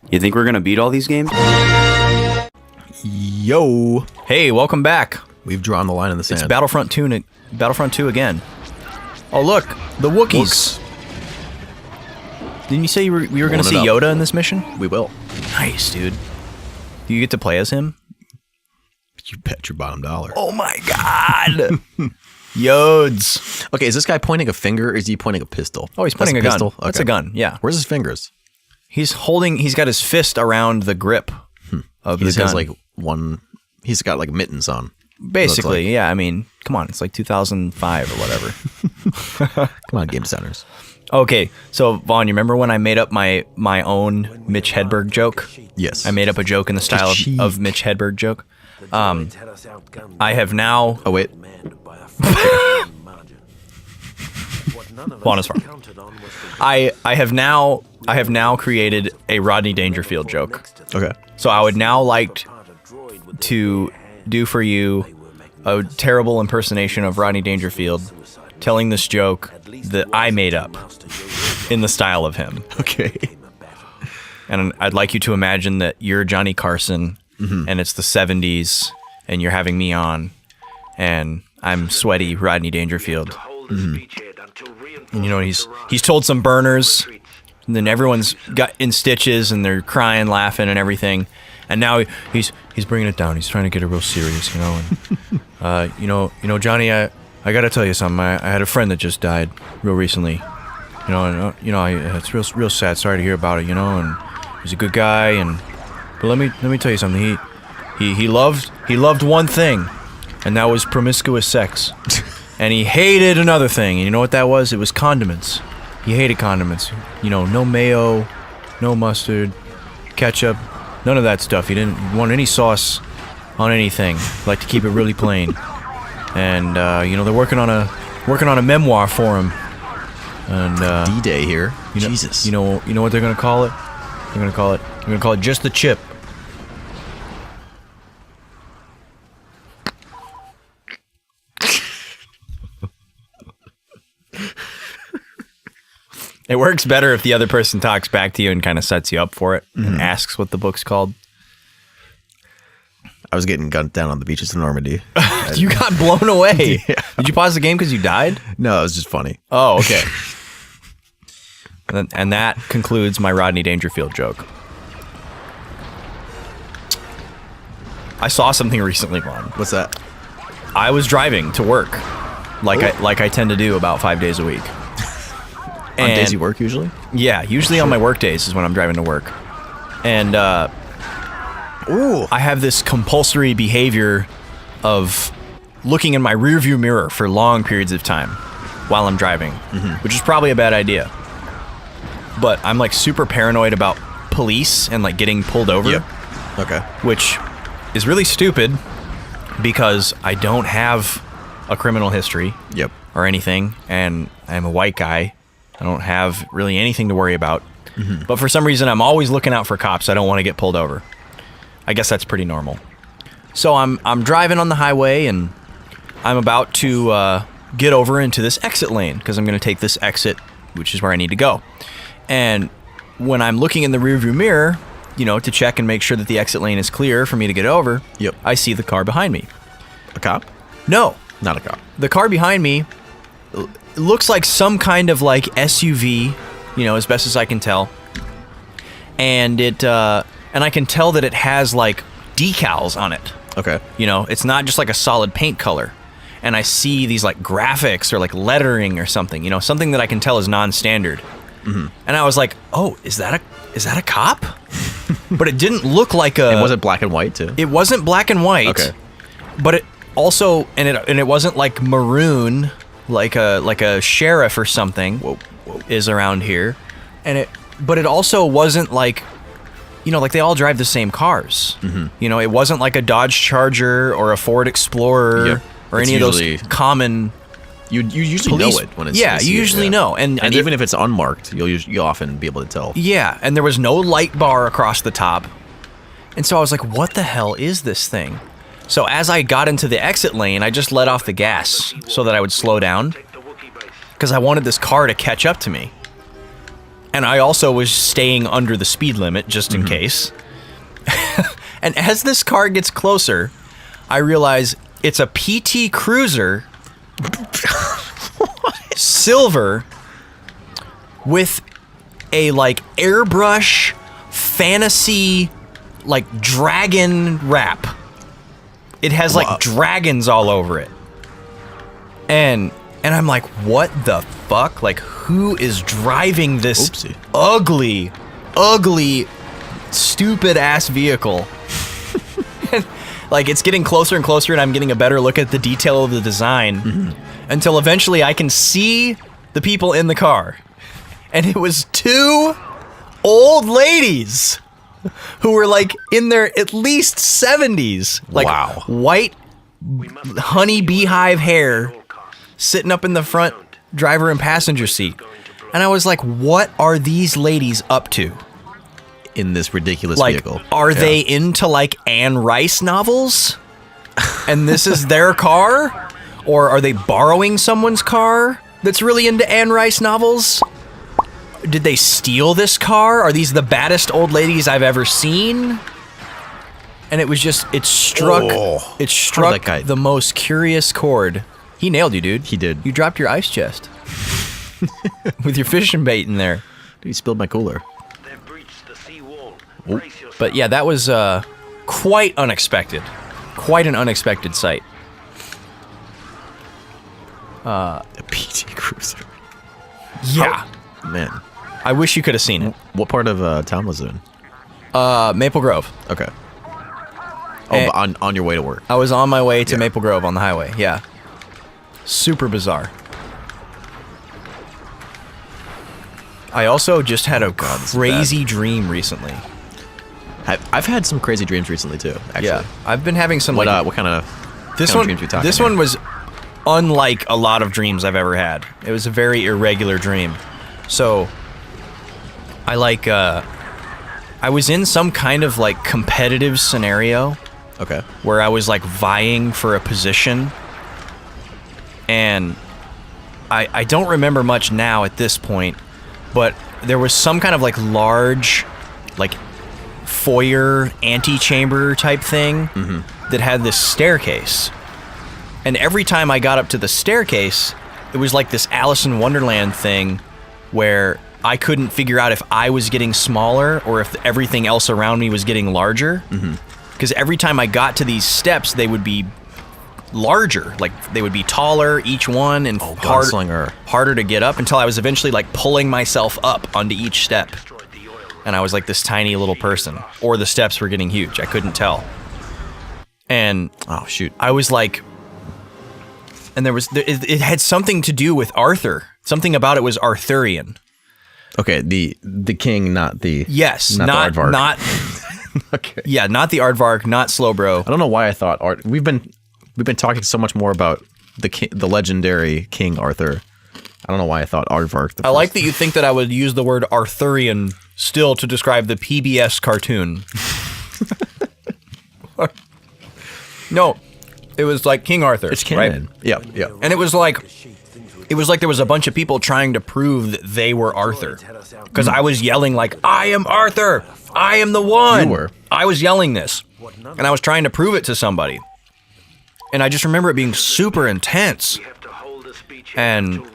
You think we're gonna beat all these games? Yo. Hey, welcome back. We've drawn the line in the sand. It's Battlefront 2 again. Oh, look, the Wookiees. Didn't you say we were going to see Yoda in this mission? We will. Nice, dude. Do you get to play as him? You bet your bottom dollar. Oh my god. Yodes. Okay, is this guy pointing a finger or is he pointing a pistol? Oh, he's pointing a pistol? gun. That's a gun, yeah. Where's his fingers? He's got his fist around the grip of the gun. He has like he's got like mittens on. Basically, like. yeah. I mean, come on. It's like 2005 or whatever. Come on, game designers. Okay, so Vaughn, you remember when I made up my own Mitch Hedberg joke? Yes. I made up a joke in the style of Mitch Hedberg joke. I have now... Oh, wait. Vaughn is far. I have now created a Rodney Dangerfield joke. Okay. So I would now like to do for you a terrible impersonation of Rodney Dangerfield telling this joke that I made up in the style of him. Okay. And I'd like you to imagine that you're Johnny Carson and it's the 70s and you're having me on and I'm sweaty Rodney Dangerfield. And you know, he's told some burners and then everyone's got in stitches and they're crying, laughing and everything. And now he's bringing it down. He's trying to get it real serious, you know. And you know, Johnny, I got to tell you something. I had a friend that just died real recently. You know, and it's real sad. Sorry to hear about it, you know. And he's a good guy. But let me tell you something. He loved one thing, and that was promiscuous sex. And he hated another thing. And you know what that was? It was condiments. He hated condiments. You know, no mayo, no mustard, ketchup. None of that stuff. He didn't want any sauce on anything. Like to keep it really plain. And you know, they're working on a memoir for him. And D-Day here. Jesus. You know what they're gonna call it? They're gonna call it Just the Chip. It works better if the other person talks back to you and kind of sets you up for it and asks what the book's called. I was getting gunned down on the beaches of Normandy. You got blown away. Yeah. Did you pause the game because you died? No, it was just funny. Oh, okay. And that concludes my Rodney Dangerfield joke. I saw something recently, Vaughn. What's that? I was driving to work, like I tend to do about 5 days a week. On days you work usually? Yeah, usually on my work days is when I'm driving to work. And I have this compulsory behavior of looking in my rearview mirror for long periods of time while I'm driving, which is probably a bad idea. But I'm like super paranoid about police and like getting pulled over. Yep. Okay. Which is really stupid because I don't have a criminal history. Yep. Or anything, and I'm a white guy. I don't have really anything to worry about. But for some reason, I'm always looking out for cops. I don't want to get pulled over. I guess that's pretty normal. So I'm driving on the highway, and I'm about to get over into this exit lane because I'm going to take this exit, which is where I need to go. And when I'm looking in the rearview mirror, you know, to check and make sure that the exit lane is clear for me to get over, I see the car behind me. A cop? No. Not a cop. The car behind me looks like some kind of like SUV, you know, as best as I can tell. And and I can tell that it has like decals on it. Okay. You know, it's not just like a solid paint color. And I see these like graphics or like lettering or something, you know, something that I can tell is non-standard. And I was like, "Oh, is that a cop?" But it didn't look like a. And was it black and white too? It wasn't black and white. Okay. But it also and it wasn't like maroon, like a sheriff or something is around here. But it also wasn't like, you know, like they all drive the same cars. You know, it wasn't like a Dodge Charger or a Ford Explorer or any of those common. You usually know it when it's you usually know, and even if it's unmarked, you'll often be able to tell. Yeah, and there was no light bar across the top, and so I was like, "What the hell is this thing?" So as I got into the exit lane, I just let off the gas so that I would slow down, because I wanted this car to catch up to me. And I also was staying under the speed limit just in case. And as this car gets closer, I realize it's a PT Cruiser, silver, with a like airbrush fantasy like dragon wrap. It has like dragons all over it. And I'm like, what the fuck? Like, who is driving this ugly, stupid ass vehicle? Like, it's getting closer and closer, and I'm getting a better look at the detail of the design until eventually I can see the people in the car. And it was two old ladies who were like in their at least 70s. Like, white honey beehive hair, sitting up in the front driver and passenger seat. And I was like, what are these ladies up to? In this ridiculous like, vehicle. Are they into like Anne Rice novels? And this is their car? Or are they borrowing someone's car that's really into Anne Rice novels? Did they steal this car? Are these the baddest old ladies I've ever seen? And it was just, it struck the most curious chord. He nailed you, dude. He did. You dropped your ice chest. With your fishing bait in there. Dude, he spilled my cooler. But yeah, that was quite unexpected. Quite an unexpected sight. A PT Cruiser. Yeah. Oh, man. I wish you could have seen it. What part of town was it in? Maple Grove. Okay. Oh, but on your way to work. I was on my way to Maple Grove on the highway, yeah. Super bizarre. I also just had a crazy dream recently. I've had some crazy dreams recently too, actually. Yeah, I've been having some what kind of dreams we talking This one was unlike a lot of dreams I've ever had. It was a very irregular dream. So, I was in some kind of like competitive scenario. Okay. Where I was like vying for a position. And I don't remember much now at this point, but there was some kind of like large, like foyer antechamber type thing that had this staircase. And every time I got up to the staircase, it was like this Alice in Wonderland thing where I couldn't figure out if I was getting smaller or if everything else around me was getting larger. Because every time I got to these steps, they would be larger, like they would be taller each one and harder to get up until I was eventually like pulling myself up onto each step. And I was like this tiny little person, or the steps were getting huge. I couldn't tell. And I was like, and it had something to do with Arthur. Something about it was Arthurian. Okay, the king, not the the aardvark. Not okay. Yeah, not the aardvark, not Slowbro. I don't know why I thought We've been talking so much more about the legendary King Arthur. I don't know why I thought aardvark. I like that you think that I would use the word Arthurian still to describe the PBS cartoon. No, it was like King Arthur. It's canon. Right? Yeah. And it was like there was a bunch of people trying to prove that they were Arthur. Because I was yelling like, I am Arthur! I am the one! You were. I was yelling this. And I was trying to prove it to somebody. And I just remember it being super intense. And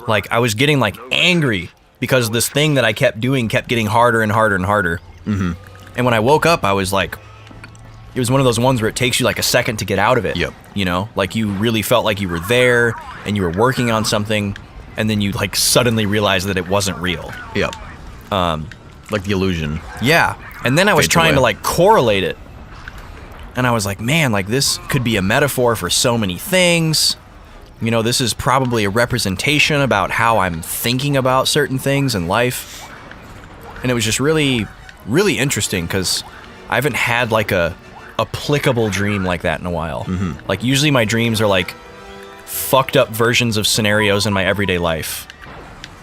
like I was getting like angry because this thing that I kept doing kept getting harder and harder and harder. And when I woke up, I was like, it was one of those ones where it takes you like a second to get out of it. Yep. You know, like you really felt like you were there and you were working on something, and then you like suddenly realized that it wasn't real. Yep. Like the illusion. Yeah. And then I was trying to like correlate it. And I was like, man, like this could be a metaphor for so many things. You know, this is probably a representation about how I'm thinking about certain things in life. And it was just really, really interesting because I haven't had like a applicable dream like that in a while. Like usually my dreams are like fucked up versions of scenarios in my everyday life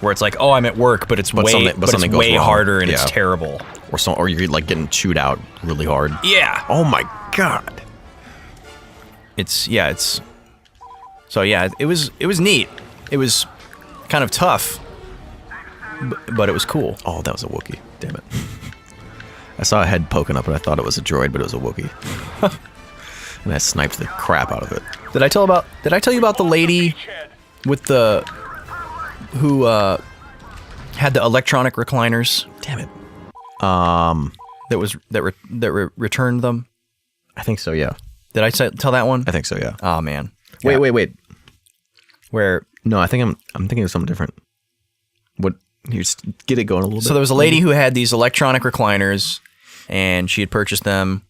where it's like, oh, I'm at work, but it's way harder and it's terrible. Or you're like getting chewed out really hard. Yeah. Oh my God. So yeah, it was neat. It was kind of tough. but it was cool. Oh, that was a Wookiee. Damn it. I saw a head poking up, and I thought it was a droid, but it was a Wookiee. And I sniped the crap out of it. Did I tell you about the lady with who had the electronic recliners? Damn it. That returned them? I think so, yeah. Did I tell that one? I think so, yeah. Oh man. Wait, Yeah. wait. Where No, I think I'm thinking of something different. What? You just get it going a little bit. So there was a lady who had these electronic recliners, and she had purchased them,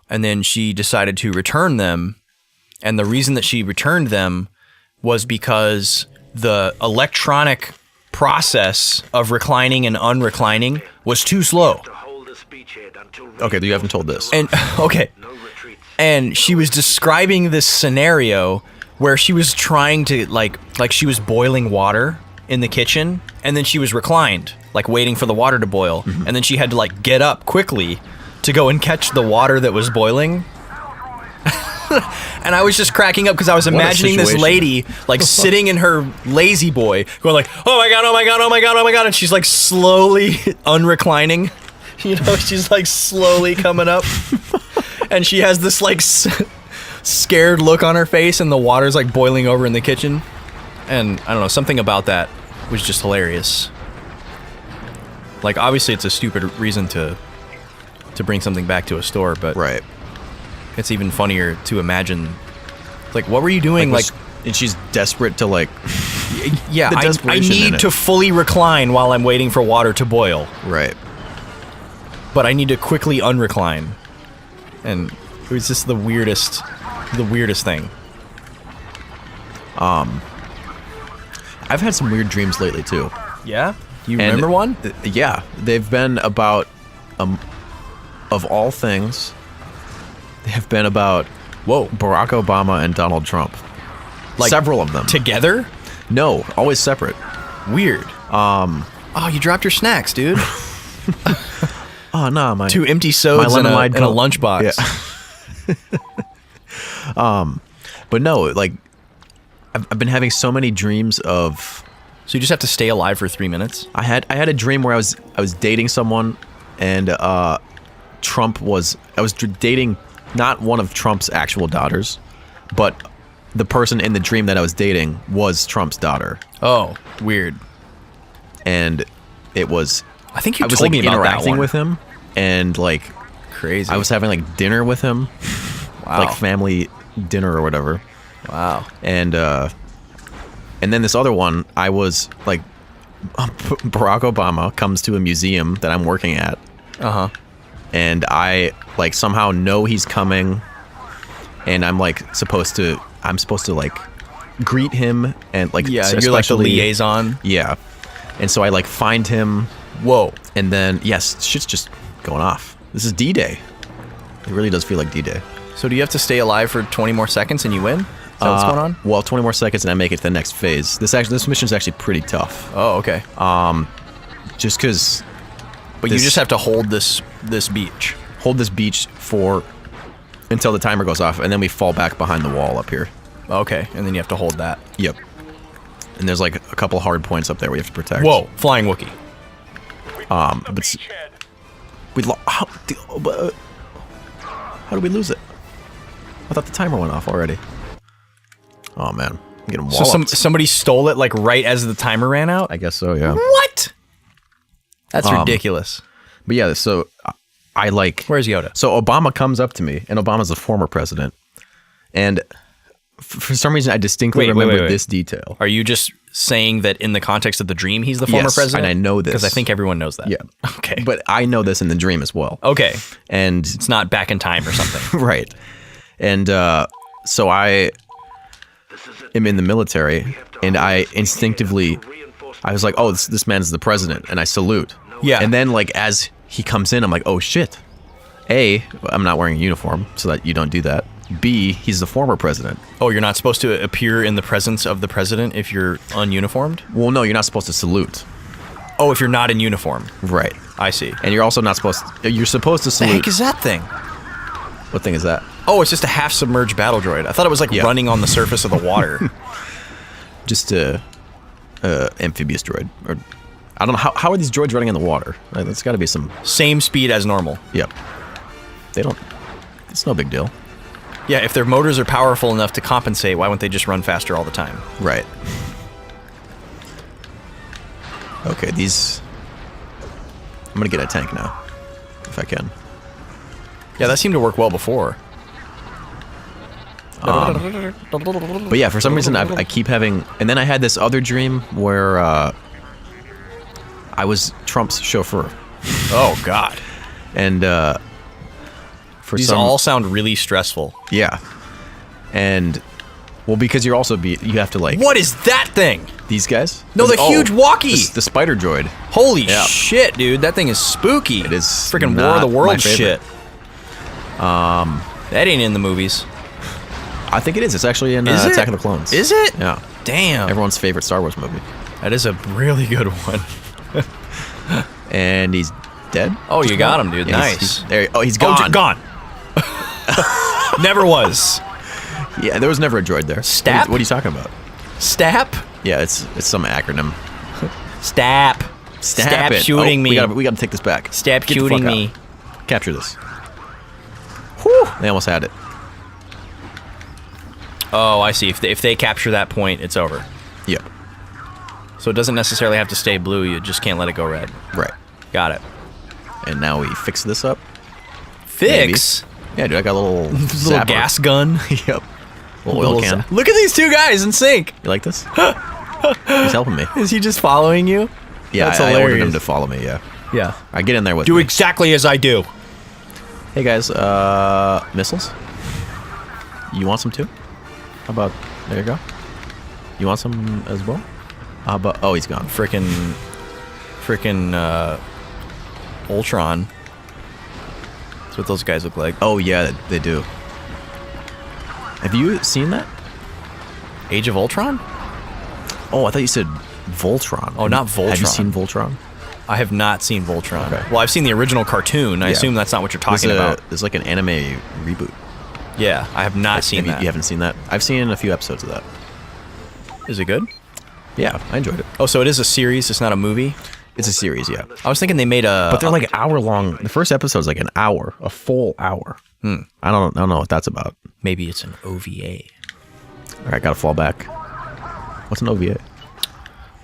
and then she decided to return them. And the reason that she returned them was because the electronic process of reclining and unreclining was too slow. Okay, you haven't told this. And okay. And she was describing this scenario where she was trying to like she was boiling water in the kitchen, and then she was reclined, like waiting for the water to boil, and then she had to like get up quickly to go and catch the water that was boiling. And I was just cracking up because I was imagining this lady like sitting in her lazy boy going like, oh my god, oh my god, oh my god, oh my god, and she's like slowly unreclining. You know, she's like slowly coming up, and she has this like scared look on her face, and the water's like boiling over in the kitchen. And I don't know, something about that was just hilarious. Like, obviously it's a stupid reason to bring something back to a store, but Right. it's even funnier to imagine, like, what were you doing? Like, and she's desperate to like. yeah, the I desperation in need it. to fully recline while I'm waiting for water to boil, Right. but I need to quickly unrecline. And it was just the weirdest thing. I've had some weird dreams lately too. Yeah? You And, remember one? Yeah, they've been about, of all things, they have been about Barack Obama and Donald Trump. Like, several of them. Together? No, always separate. Weird. Oh, you dropped your snacks, dude. Oh no, my 2 empty sodas my and lemon a Coke. lunchbox. Yeah. But no, like I've been having so many dreams of. So you just have to stay alive for 3 minutes? I had a dream where I was dating someone, and I was dating not one of Trump's actual daughters, but the person in the dream that I was dating was Trump's daughter, Oh, weird. and it was. I think you I was told like me about that interacting one. with him, and like Crazy. I was having like dinner with him, wow. like family dinner or whatever. Wow. And then this other one, I was like, Barack Obama comes to a museum that I'm working at, Uh-huh. and I like somehow know he's coming, and I'm supposed to like greet him and like Yeah, you're like the especially- liaison. Yeah, and so I like find him, Whoa. and then yes, shit's just going off. This is D-Day. It really does feel like D-Day. So do you have to stay alive for 20 more seconds and you win? Is that what's going on? Well, 20 more seconds and I make it to the next phase. This mission is actually pretty tough. Oh, okay. Just because. But you just have to hold this beach. Hold this beach until the timer goes off, and then we fall back behind the wall up here. Okay, and then you have to hold that. Yep. And there's like a couple hard points up there we have to protect. Whoa, flying Wookiee. But how did we lose it? I thought the timer went off already. Oh man, I'm getting So walloped. somebody stole it like right as the timer ran out? I guess so, yeah. What? That's ridiculous. But yeah, so I like. Where's Yoda? So Obama comes up to me, and Obama's the former president, and for some reason I distinctly remember this detail. Are you just saying that in the context of the dream he's the former Yes, president? and I know this. Because I think everyone knows that. Yeah. Okay. But I know this in the dream as well. Okay. And It's not back in time or something. right. And so I am in the military, and I instinctively, I was like, oh, this man's the president, and I salute. Yeah. And then, like, as he comes in, I'm like, oh, shit. A, I'm not wearing a uniform, so that you don't do that. B, he's the former president. Oh, you're not supposed to appear in the presence of the president if you're ununiformed? Well, no, you're not supposed to salute. Oh, if you're not in uniform. Right. I see. And you're also not supposed to, you're supposed to The salute. heck is that thing? What thing is that? Oh, it's just a half-submerged battle droid. I thought it was like running on the surface of the water. Just a amphibious droid. Or I don't know how are these droids running in the water? That's got to be some. Same speed as normal. Yep. They don't. It's no big deal. Yeah, if their motors are powerful enough to compensate, why wouldn't they just run faster all the time? Right. Okay, these. I'm gonna get a tank now, if I can. Yeah, that seemed to work well before. But yeah, for some reason I keep having, and then I had this other dream where I was Trump's chauffeur, Oh God, and for these some, all sound really stressful. yeah, and well, because you're also you have to like What is that thing? these guys. No, the huge walkie. the spider droid. Holy Yeah. shit, dude! That thing is spooky. It is freaking War not of the my Worlds favorite. shit. That ain't in the movies. I think it is. It's actually in Is it? Attack of the Clones. Is it? Yeah. Damn. Everyone's favorite Star Wars movie. That is a really good one. And he's dead. Oh, you got him, dude. Yeah, Nice. he's gone. Gone. Never was. Yeah, there was never a droid there. STAP? What are you talking about? STAP? Yeah, it's some acronym. STAP. Stop it. shooting me. We gotta take this back. Stop Get the shooting fuck out. me. Capture this. Whew. They almost had it. Oh, I see. If they capture that point, it's over. Yep. So it doesn't necessarily have to stay blue. You just can't let it go red. Right. Got it. And now we fix this up. Fix? Maybe. Yeah, dude, I got a little Little zapper. gas gun. Yep. Little oil can. Look at these two guys in sync. You like this? He's helping me. Is he just following you? Yeah, That's I ordered hilarious. him to follow me, yeah. Yeah. All right, get in there with Do me. exactly as I do. Hey, guys, missiles? You want some, too? How about... There you go. You want some as well? How about... Oh, he's gone. Frickin' Ultron. That's what those guys look like. Oh, yeah, they do. Have you seen that? Age of Ultron? Oh, I thought you said Voltron. Oh, not Voltron. Have you seen Voltron? I have not seen Voltron. Okay. Well, I've seen the original cartoon. I Yeah. assume that's not what you're talking about. There's like an anime reboot. Yeah, I have not seen that. You haven't seen that? I've seen a few episodes of that. Is it good? Yeah, I enjoyed it. Oh, so it is a series. It's not a movie. It's a series, yeah. I was thinking they made a. But they're like hour long. The first episode's like an hour, a full hour. I don't know what that's about. Maybe it's an OVA. All right, gotta fall back. What's an OVA?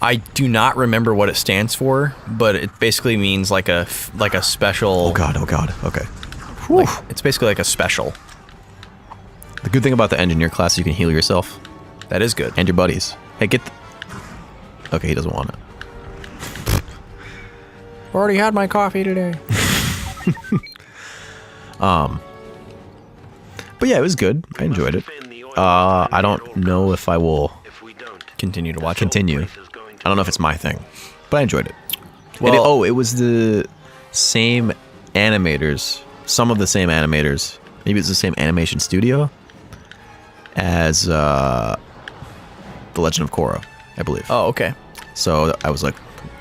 I do not remember what it stands for, but it basically means like a special. Oh god. Okay. It's basically like a special. The good thing about the engineer class, you can heal yourself That is good. and your buddies. Hey, get. Okay, he doesn't want it. Already had my coffee today. But yeah, it was good. I enjoyed it. I don't know if I will Continue to watch it. continue. I don't know if it's my thing, but I enjoyed it. Well- It was the same animators, some of the same animators. Maybe it's the same animation studio as The Legend of Korra, I believe. Oh, okay. So I was like,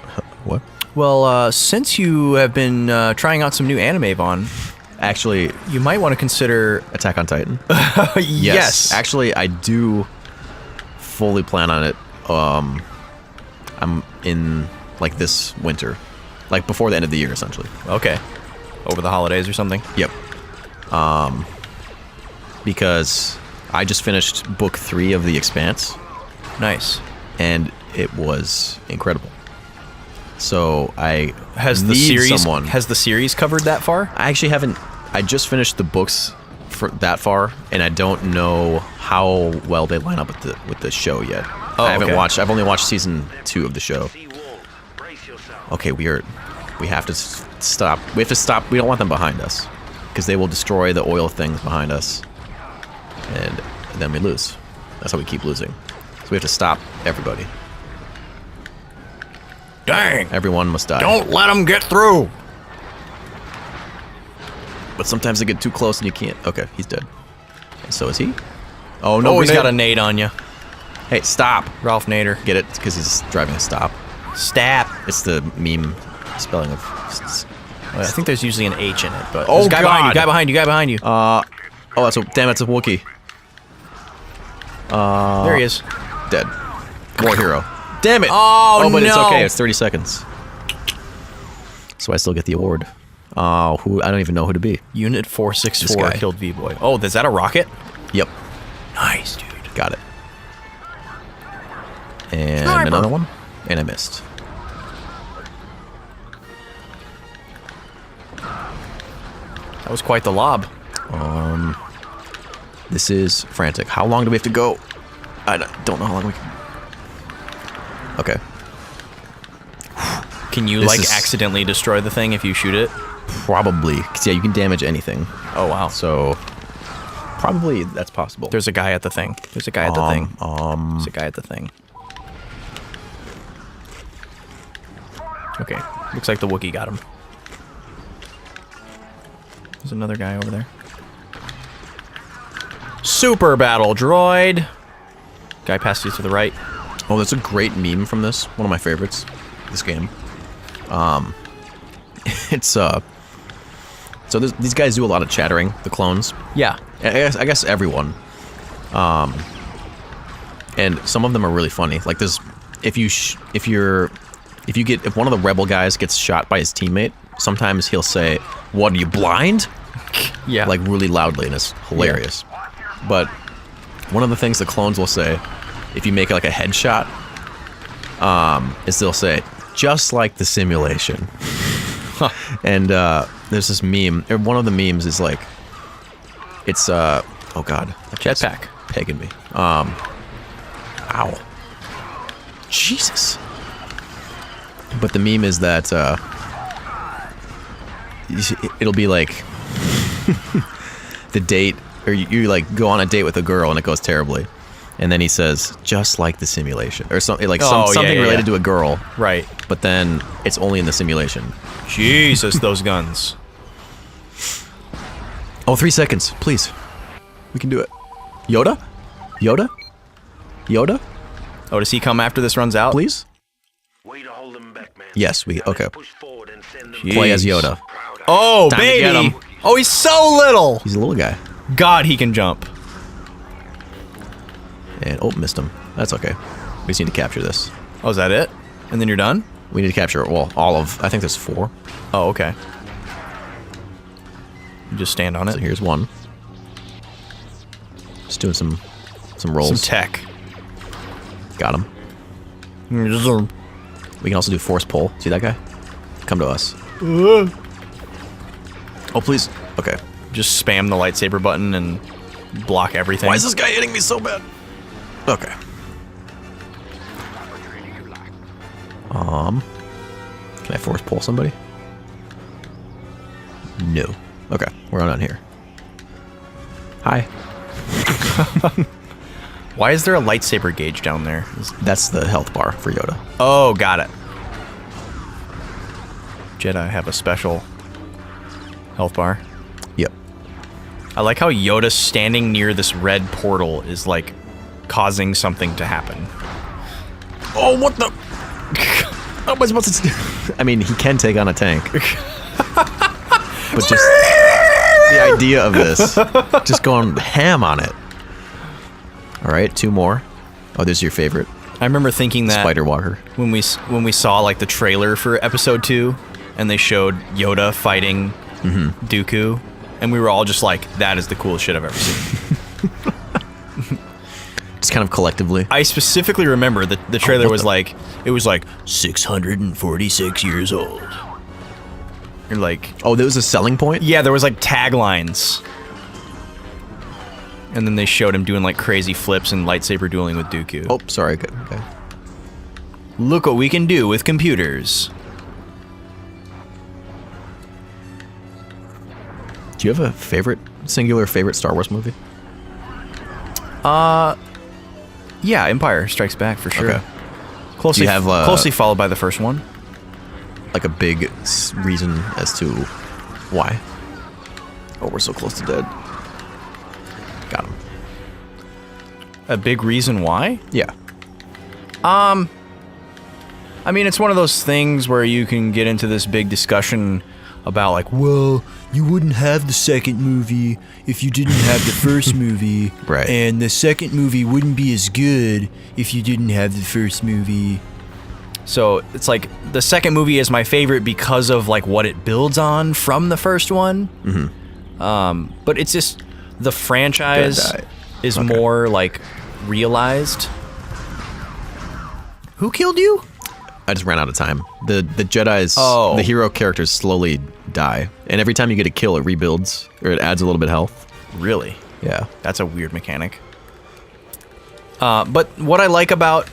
huh, what? Well, since you have been trying out some new anime, Vaughn, Actually, you might want to consider. Attack on Titan. Yes. Actually, I do fully plan on it. I'm in like this winter, like before the end of the year, essentially. Okay. Over the holidays or something. Yep. Because I just finished book 3 of The Expanse, Nice. and it was incredible. So I Has the need series someone. has the series covered that far? I actually haven't. I just finished the books for that far, and I don't know how well they line up with the show yet. Oh, I haven't okay. watched. I've only watched season 2 of the show. Okay, we have to stop. We have to stop. We don't want them behind us, because they will destroy the oil things behind us, and then we lose. That's how we keep losing. So we have to stop everybody. Dang! Everyone must die. Don't let them get through. But sometimes they get too close and you can't. Okay, he's dead. And so is he? Oh no! Oh, he's grenade. got a nade on you, Hey, stop! Ralph Nader. Get it? Because he's driving a stop. Stab. It's the meme spelling of. I think there's usually an H in it, but Oh, there's a guy behind you. God. Guy behind you. Guy behind you. Oh, that's a Wookiee. There he is. Dead. More hero. Damn it! Oh, but it's no. okay. It's 30 seconds. So I still get the award. Who I don't even know who to be. Unit This 464 guy. killed V-Boy. Oh, is that a rocket? Yep. Nice, dude. Got it. And Sniper. another one. And I missed. That was quite the lob. This is frantic. How long do we have to go? I don't know how long we can... Okay. Can you, This like, is- accidentally destroy the thing if you shoot it? Probably. 'Cause, yeah, you can damage anything. Oh, wow. So, probably that's possible. There's a guy at the thing. There's a guy at the thing. There's a guy at the thing. Okay. Looks like the Wookiee got him. There's another guy over there. Super battle droid. Guy passed you to the right. Oh, that's a great meme from this. One of my favorites. This game. It's so these guys do a lot of chattering. The clones. Yeah. I guess everyone. And some of them are really funny. Like this, if one of the rebel guys gets shot by his teammate, sometimes he'll say, "What, are you blind?" Yeah. Like really loudly, and it's hilarious. But one of the things the clones will say, if you make like a headshot, is they'll say, "Just like the simulation." And there's this meme, or one of the memes is like, it's oh god, a jetpack. pegging me. Ow. Jesus. But the meme is that it'll be like the date, or you like go on a date with a girl and it goes terribly, and then he says, "Just like the simulation," or something like something related to a girl, Right. but then it's only in the simulation. Jesus, those guns. Oh, 3 seconds, please. We can do it. Yoda? Yoda? Yoda? Oh, does he come after this runs out? Please? Way to hold them back, man. Yes, we... Okay. Push forward and send them Play as Jeez. Yoda. Oh, Time to get baby. him. Oh, he's so little. He's a little guy. God, he can jump. And, oh, missed him. That's okay. We just need to capture this. Oh, is that it? And then you're done? We need to capture, well, all of... I think there's 4. Oh, okay. You just stand on So it. here's one. Just doing some rolls. Some tech. Got him. We can also do force pull. See that guy? Come to us. Oh, please. Okay. Just spam the lightsaber button and block everything. Why is this guy hitting me so bad? Okay. Can I force pull somebody? No. Okay, we're on here. Hi. Why is there a lightsaber gauge down there? That's the health bar for Yoda. Oh, got it. Jedi have a special health bar. Yep. I like how Yoda standing near this red portal is like causing something to happen. Oh, what the? How am I supposed to do? I mean, he can take on a tank. But just the idea of this. Just going ham on it. All right, 2 more. Oh, this is your favorite. I remember thinking that Spider Walker. when we saw like the trailer for episode 2 and they showed Yoda fighting Dooku, and we were all just like, that is the coolest shit I've ever seen. Just kind of collectively. I specifically remember that the trailer what was the- like, it was like 646 years old. You're like, Oh, there was a selling point? yeah, there was like taglines. And then they showed him doing like crazy flips and lightsaber dueling with Dooku. Oh, sorry. Okay. Look what we can do with computers. Do you have a singular favorite Star Wars movie? Yeah, Empire Strikes Back for sure. Okay. Closely, Do you have, closely followed by the first one. Like a big reason as to why? Oh, we're so close to dead. Got him. A big reason why? Yeah. I mean, it's one of those things where you can get into this big discussion about like, well, you wouldn't have the second movie if you didn't have the first movie. Right. And the second movie wouldn't be as good if you didn't have the first movie. So it's like the second movie is my favorite because of like what it builds on from the first one. But it's just the franchise is more like realized. Who killed you? I just ran out of time. The Jedi's, Oh. the hero characters slowly die. And every time you get a kill, it rebuilds, or it adds a little bit of health. Really? Yeah. That's a weird mechanic. But what I like about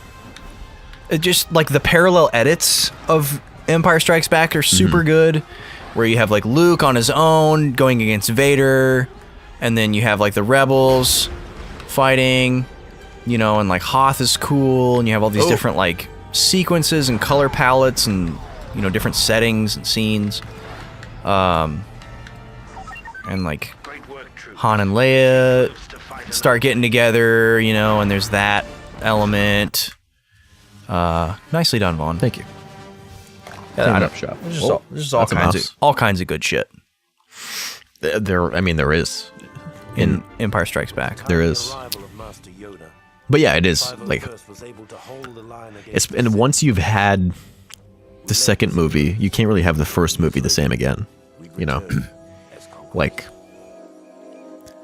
just like the parallel edits of Empire Strikes Back are super good, where you have like Luke on his own going against Vader, and then you have like the rebels fighting, you know, and like Hoth is cool, and you have all these different like sequences and color palettes and, you know, different settings and scenes. And like Great work, troop. Han and Leia start getting together, you know, and there's that element. Nicely done, Vaughn. Thank you. Yeah, Clean I it don't- up shop. There's just all That's a kinds mouse. of all kinds of good shit There is. in Empire Strikes Back. There is. Arrival of Master Yoda. But yeah, it is. Like, First was able to hold the line it's, against and once you've had the second movie, you can't really have the first movie the same again. You know? Like,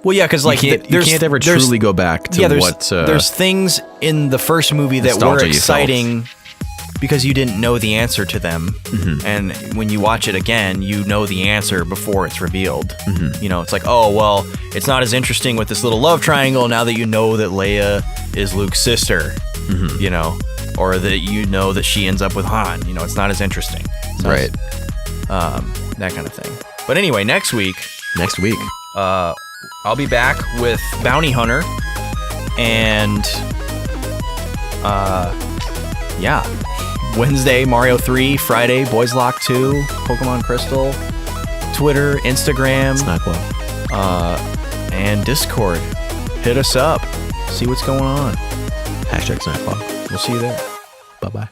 Well, yeah, because like you can't ever truly go back to there's, what... there's things in the first movie that were nostalgia you felt. exciting because you didn't know the answer to them, and when you watch it again, you know the answer before it's revealed. You know, it's like, oh well, it's not as interesting with this little love triangle now that you know that Leia is Luke's sister. You know, or that you know that she ends up with Han. You know, it's not as interesting. So Right. that kind of thing. But anyway, next week. Next week. I'll be back with Bounty Hunter and yeah, Wednesday Mario 3, Friday Boys Lock 2, Pokemon Crystal, Twitter, Instagram, Snack Club. and Discord. Hit us up. See what's going on. Hashtag Snack Club. We'll see you there. Bye-bye.